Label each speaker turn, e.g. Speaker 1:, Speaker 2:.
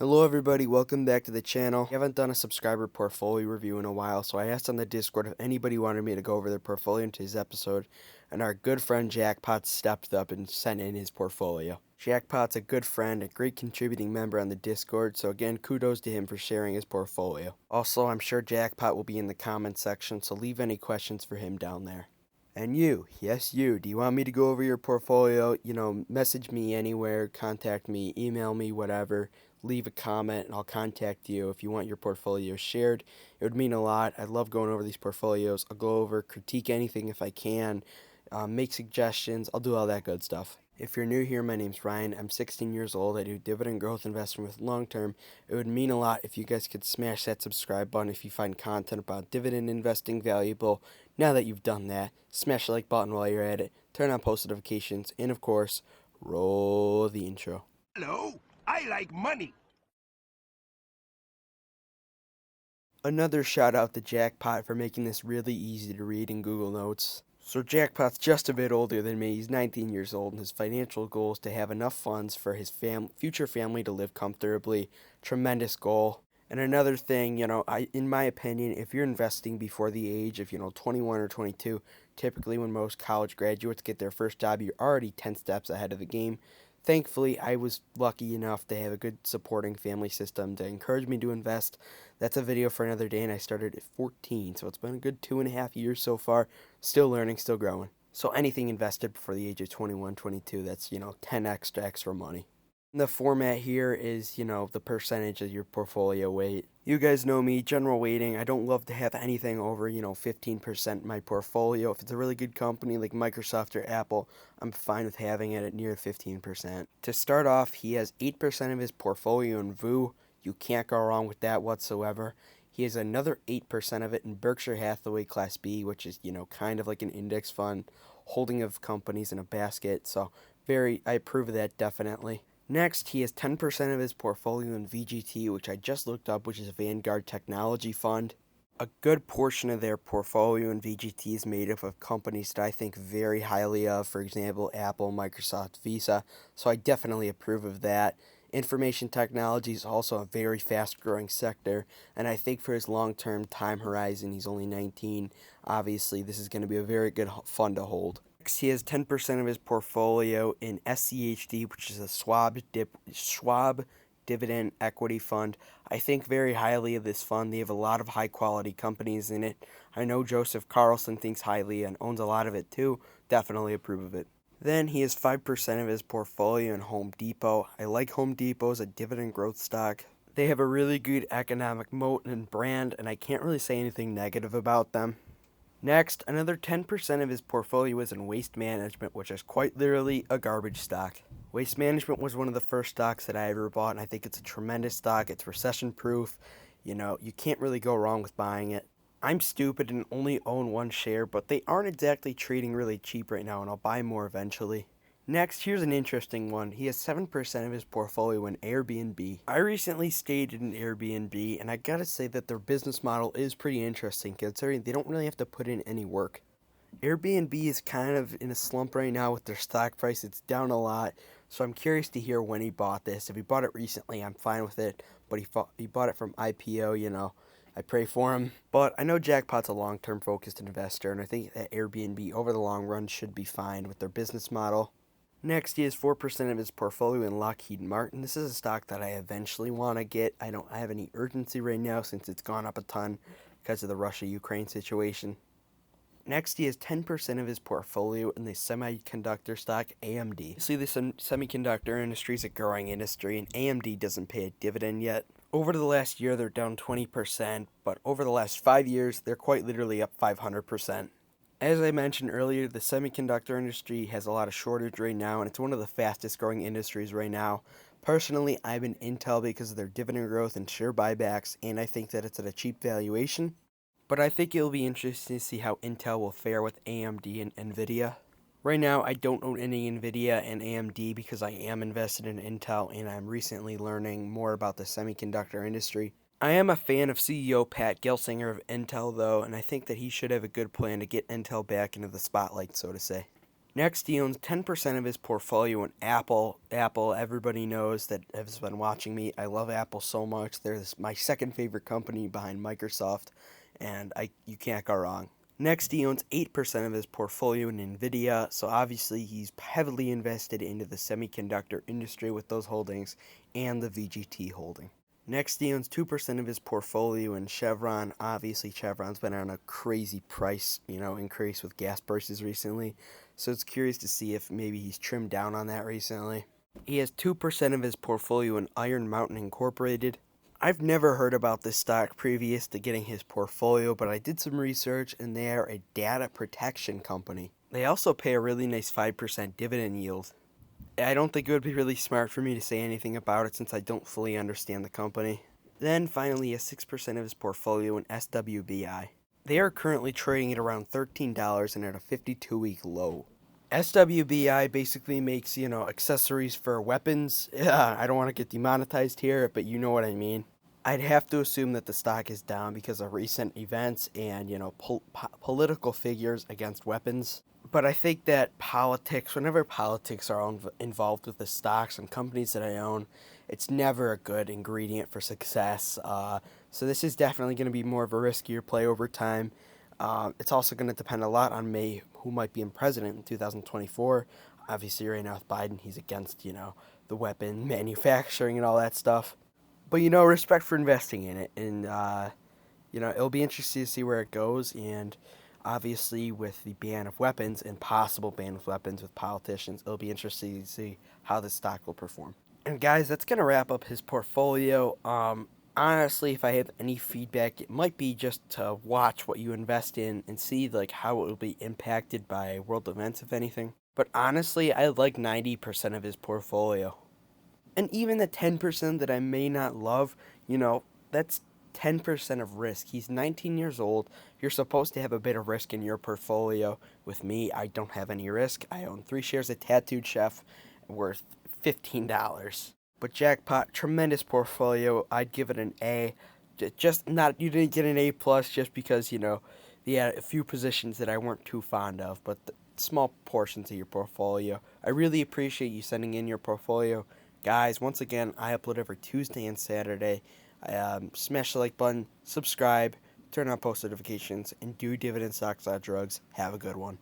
Speaker 1: Hello everybody, welcome back to the channel. I haven't done a subscriber portfolio review in a while, so I asked on the Discord if anybody wanted me to go over their portfolio in today's episode, and our good friend Jackpots stepped up and sent in his portfolio. Jackpot's a good friend, a great contributing member on the Discord, so again, kudos to him for sharing his portfolio. Also, I'm sure Jackpot will be in the comments section, so leave any questions for him down there. And you, yes you, do you want me to go over your portfolio? Message me anywhere, contact me, email me, whatever. Leave a comment and I'll contact you if you want your portfolio shared. It would mean a lot. I love going over these portfolios. I'll go over, critique anything if I can, make suggestions. I'll do all that good stuff. If you're new here, my name's Ryan. I'm 16 years old. I do dividend growth investment with long term. It would mean a lot if you guys could smash that subscribe button if you find content about dividend investing valuable. Now that you've done that, smash the like button while you're at it, turn on post notifications, and of course, roll the intro.
Speaker 2: Hello, I like money.
Speaker 1: Another shout out to Jackpot for making this really easy to read in Google Notes. So Jackpot's just a bit older than me. He's 19 years old, and his financial goal is to have enough funds for his future family to live comfortably. Tremendous goal. And another thing, in my opinion, if you're investing before the age of, 21 or 22, typically when most college graduates get their first job, you're already 10 steps ahead of the game. Thankfully, I was lucky enough to have a good supporting family system to encourage me to invest. That's a video for another day, and I started at 14, so it's been a good 2.5 years so far. Still learning, still growing. So anything invested before the age of 21, 22, that's, 10x extra money. The format here is, the percentage of your portfolio weight. You guys know me, general weighting. I don't love to have anything over, 15% in my portfolio. If it's a really good company like Microsoft or Apple, I'm fine with having it at near 15%. To start off, he has 8% of his portfolio in VU. You can't go wrong with that whatsoever. He has another 8% of it in Berkshire Hathaway Class B, which is, kind of like an index fund, holding of companies in a basket. So I approve of that definitely. Next, he has 10% of his portfolio in VGT, which I just looked up, which is a Vanguard Technology Fund. A good portion of their portfolio in VGT is made up of companies that I think very highly of, for example, Apple, Microsoft, Visa, so I definitely approve of that. Information technology is also a very fast-growing sector, and I think for his long-term time horizon, he's only 19, obviously this is going to be a very good fund to hold. Next, he has 10% of his portfolio in SCHD, which is a Schwab Dividend Equity Fund. I think very highly of this fund. They have a lot of high-quality companies in it. I know Joseph Carlson thinks highly and owns a lot of it too. Definitely approve of it. Then he has 5% of his portfolio in Home Depot. I like Home Depot as a dividend growth stock. They have a really good economic moat and brand, and I can't really say anything negative about them. Next, another 10% of his portfolio is in Waste Management, which is quite literally a garbage stock. Waste Management was one of the first stocks that I ever bought, and I think it's a tremendous stock. It's recession-proof. You can't really go wrong with buying it. I'm stupid and only own one share, but they aren't exactly trading really cheap right now, and I'll buy more eventually. Next, here's an interesting one. He has 7% of his portfolio in Airbnb. I recently stayed in Airbnb, and I gotta say that their business model is pretty interesting, considering they don't really have to put in any work. Airbnb is kind of in a slump right now with their stock price. It's down a lot, so I'm curious to hear when he bought this. If he bought it recently, I'm fine with it, but he bought it from IPO, I pray for him. But I know Jackpot's a long-term focused investor, and I think that Airbnb over the long run should be fine with their business model. Next, he has 4% of his portfolio in Lockheed Martin. This is a stock that I eventually want to get. I don't have any urgency right now since it's gone up a ton because of the Russia-Ukraine situation. Next, he has 10% of his portfolio in the semiconductor stock AMD. See, the semiconductor industry is a growing industry, and AMD doesn't pay a dividend yet. Over the last year, they're down 20%, but over the last 5 years, they're quite literally up 500%. As I mentioned earlier, the semiconductor industry has a lot of shortage right now, and it's one of the fastest growing industries right now. Personally, I'm in Intel because of their dividend growth and share buybacks, and I think that it's at a cheap valuation. But I think it'll be interesting to see how Intel will fare with AMD and NVIDIA. Right now, I don't own any NVIDIA and AMD because I am invested in Intel, and I'm recently learning more about the semiconductor industry. I am a fan of CEO Pat Gelsinger of Intel, though, and I think that he should have a good plan to get Intel back into the spotlight, so to say. Next, he owns 10% of his portfolio in Apple. Apple, everybody knows that has been watching me. I love Apple so much. They're my second favorite company behind Microsoft, and you can't go wrong. Next, he owns 8% of his portfolio in Nvidia, so obviously he's heavily invested into the semiconductor industry with those holdings and the VGT holding. Next, he owns 2% of his portfolio in Chevron. Obviously, Chevron's been on a crazy price, increase with gas prices recently, so it's curious to see if maybe he's trimmed down on that recently. He has 2% of his portfolio in Iron Mountain Incorporated. I've never heard about this stock previous to getting his portfolio, but I did some research and they are a data protection company. They also pay a really nice 5% dividend yield. I don't think it would be really smart for me to say anything about it since I don't fully understand the company. Then finally, he has 6% of his portfolio in SWBI. They are currently trading at around $13 and at a 52-week low. SWBI basically makes, accessories for weapons. Yeah, I don't want to get demonetized here, but you know what I mean. I'd have to assume that the stock is down because of recent events and, political figures against weapons. But I think that whenever politics are involved with the stocks and companies that I own, it's never a good ingredient for success. So this is definitely going to be more of a riskier play over time. It's also going to depend a lot on who might be in president in 2024. Obviously, right now with Biden, he's against, the weapon manufacturing and all that stuff. But, respect for investing in it. And, it'll be interesting to see where it goes. And obviously, with the ban of weapons and possible ban of weapons with politicians, it'll be interesting to see how the stock will perform. And guys, that's gonna wrap up his portfolio. Honestly, if I have any feedback, it might be just to watch what you invest in and see like how it will be impacted by world events, if anything. But honestly, I like 90% of his portfolio. And even the 10% that I may not love, that's 10% of risk. He's 19 years old. You're supposed to have a bit of risk in your portfolio. With me, I don't have any risk. I own 3 shares of Tattooed Chef worth $15. But Jackpot, tremendous portfolio. I'd give it an A. Just not, you didn't get an A plus just because, they had a few positions that I weren't too fond of, but small portions of your portfolio. I really appreciate you sending in your portfolio. Guys, once again, I upload every Tuesday and Saturday. Smash the like button, subscribe, turn on post notifications, and do dividend stocks, not drugs. Have a good one.